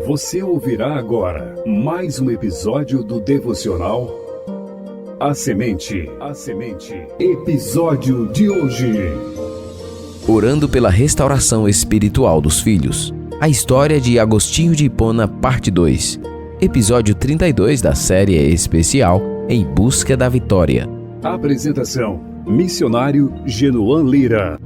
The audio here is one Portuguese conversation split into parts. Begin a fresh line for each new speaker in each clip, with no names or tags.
Você ouvirá agora mais um episódio do devocional A Semente. Episódio de hoje.
Orando pela restauração espiritual dos filhos. A história de Agostinho de Hipona, parte 2. Episódio 32 da série especial Em Busca da Vitória.
Apresentação: Missionário Genoan Lira.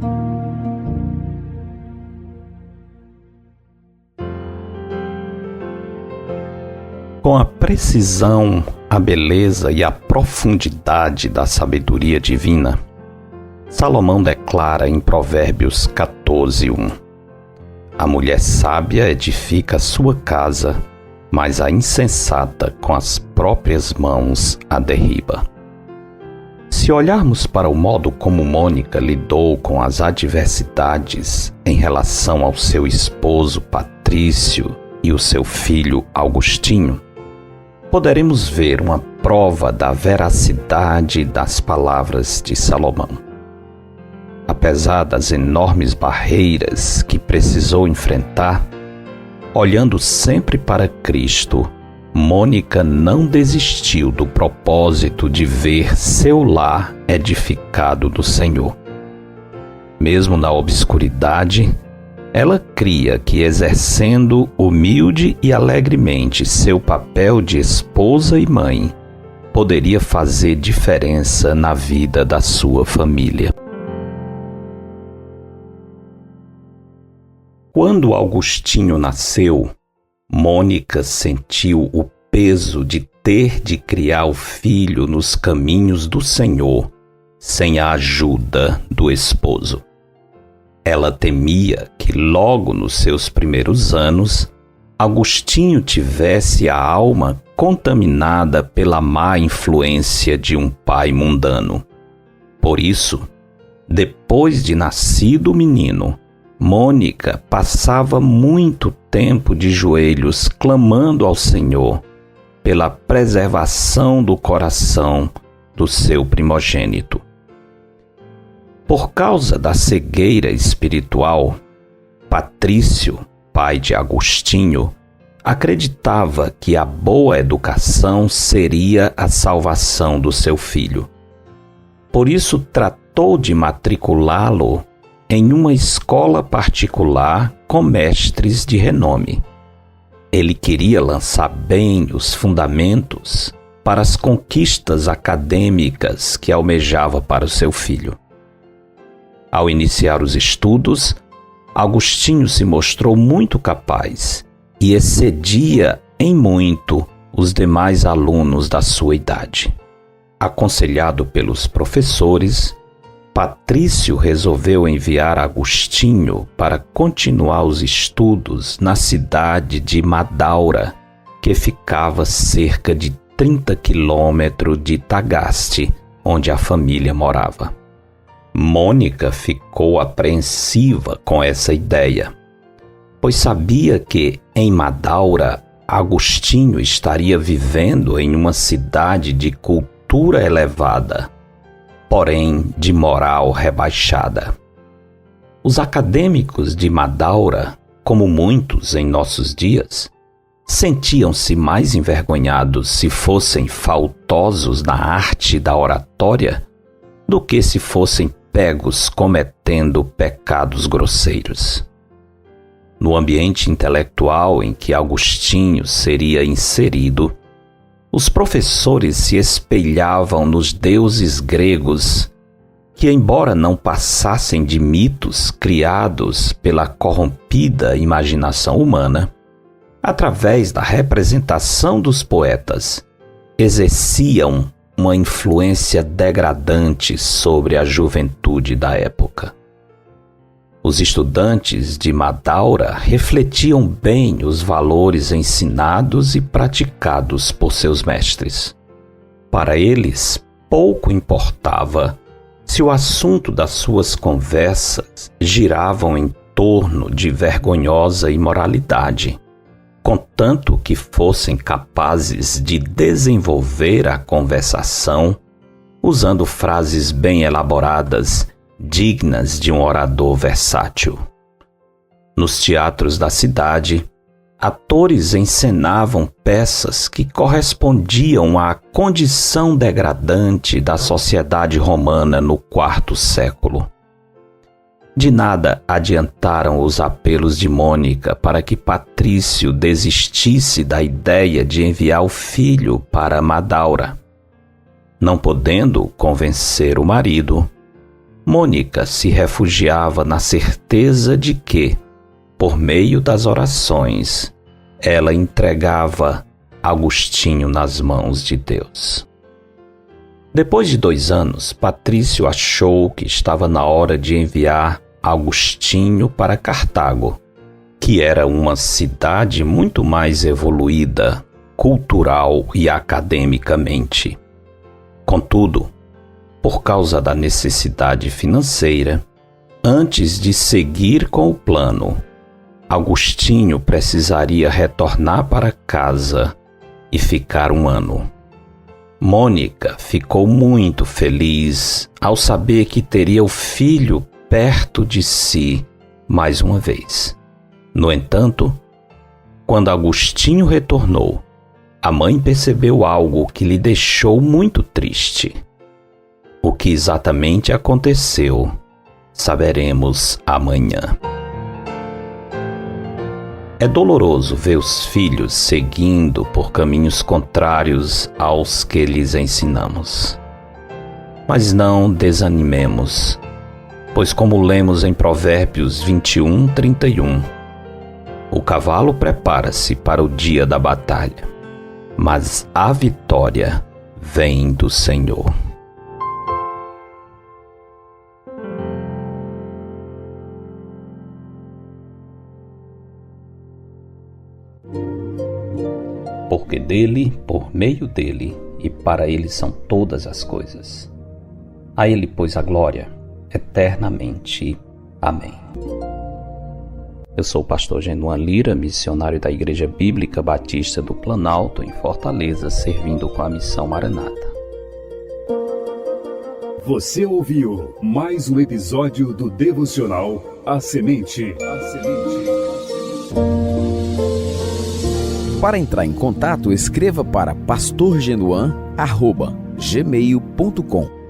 Com a precisão, a beleza e a profundidade da sabedoria divina, Salomão declara em Provérbios 14:1: A mulher sábia edifica sua casa, mas a insensata com as próprias mãos a derriba. Se olharmos para o modo como Mônica lidou com as adversidades em relação ao seu esposo Patrício e o seu filho Agostinho, poderemos ver uma prova da veracidade das palavras de Salomão. Apesar das enormes barreiras que precisou enfrentar, olhando sempre para Cristo, Mônica não desistiu do propósito de ver seu lar edificado do Senhor. Mesmo na obscuridade, ela cria que, exercendo humilde e alegremente seu papel de esposa e mãe, poderia fazer diferença na vida da sua família. Quando Agostinho nasceu, Mônica sentiu o peso de ter de criar o filho nos caminhos do Senhor, sem a ajuda do esposo. Ela temia que logo nos seus primeiros anos, Agostinho tivesse a alma contaminada pela má influência de um pai mundano. Por isso, depois de nascido o menino, Mônica passava muito tempo de joelhos clamando ao Senhor pela preservação do coração do seu primogênito. Por causa da cegueira espiritual, Patrício, pai de Agostinho, acreditava que a boa educação seria a salvação do seu filho. Por isso, tratou de matriculá-lo em uma escola particular com mestres de renome. Ele queria lançar bem os fundamentos para as conquistas acadêmicas que almejava para o seu filho. Ao iniciar os estudos, Agostinho se mostrou muito capaz e excedia em muito os demais alunos da sua idade. Aconselhado pelos professores, Patrício resolveu enviar Agostinho para continuar os estudos na cidade de Madaura, que ficava cerca de 30 quilômetros de Tagaste, onde a família morava. Mônica ficou apreensiva com essa ideia, pois sabia que, em Madaura, Agostinho estaria vivendo em uma cidade de cultura elevada, porém de moral rebaixada. Os acadêmicos de Madaura, como muitos em nossos dias, sentiam-se mais envergonhados se fossem faltosos na arte da oratória do que se fossem pegos cometendo pecados grosseiros. No ambiente intelectual em que Agostinho seria inserido, os professores se espelhavam nos deuses gregos que, embora não passassem de mitos criados pela corrompida imaginação humana, através da representação dos poetas, exerciam uma influência degradante sobre a juventude da época. Os estudantes de Madaura refletiam bem os valores ensinados e praticados por seus mestres. Para eles, pouco importava se o assunto das suas conversas giravam em torno de vergonhosa imoralidade, contanto que fossem capazes de desenvolver a conversação usando frases bem elaboradas, dignas de um orador versátil. Nos teatros da cidade, atores encenavam peças que correspondiam à condição degradante da sociedade romana no IV século. De nada adiantaram os apelos de Mônica para que Patrício desistisse da ideia de enviar o filho para Madaura. Não podendo convencer o marido, Mônica se refugiava na certeza de que, por meio das orações, ela entregava Agostinho nas mãos de Deus. Depois de 2 anos, Patrício achou que estava na hora de enviar Agostinho para Cartago, que era uma cidade muito mais evoluída, cultural e academicamente. Contudo, por causa da necessidade financeira, antes de seguir com o plano, Agostinho precisaria retornar para casa e ficar 1 ano. Mônica ficou muito feliz ao saber que teria o filho perto de si mais uma vez. No entanto, quando Agostinho retornou, a mãe percebeu algo que lhe deixou muito triste. O que exatamente aconteceu, saberemos amanhã. É doloroso ver os filhos seguindo por caminhos contrários aos que lhes ensinamos. Mas não desanimemos, pois como lemos em Provérbios 21:31, o cavalo prepara-se para o dia da batalha, mas a vitória vem do Senhor. Porque dele, por meio dele e para ele são todas as coisas. A ele, pois, a glória eternamente. Amém. Eu sou o pastor Genuan Lira, missionário da Igreja Bíblica Batista do Planalto, em Fortaleza, servindo com a missão Maranata.
Você ouviu mais um episódio do devocional A Semente.
Para entrar em contato, escreva para pastorgenuan@gmail.com.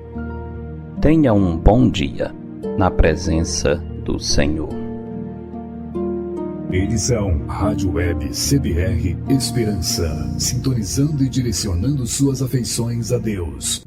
Tenha um bom dia na presença do Senhor.
Edição Rádio Web CBR Esperança, sintonizando e direcionando suas afeições a Deus.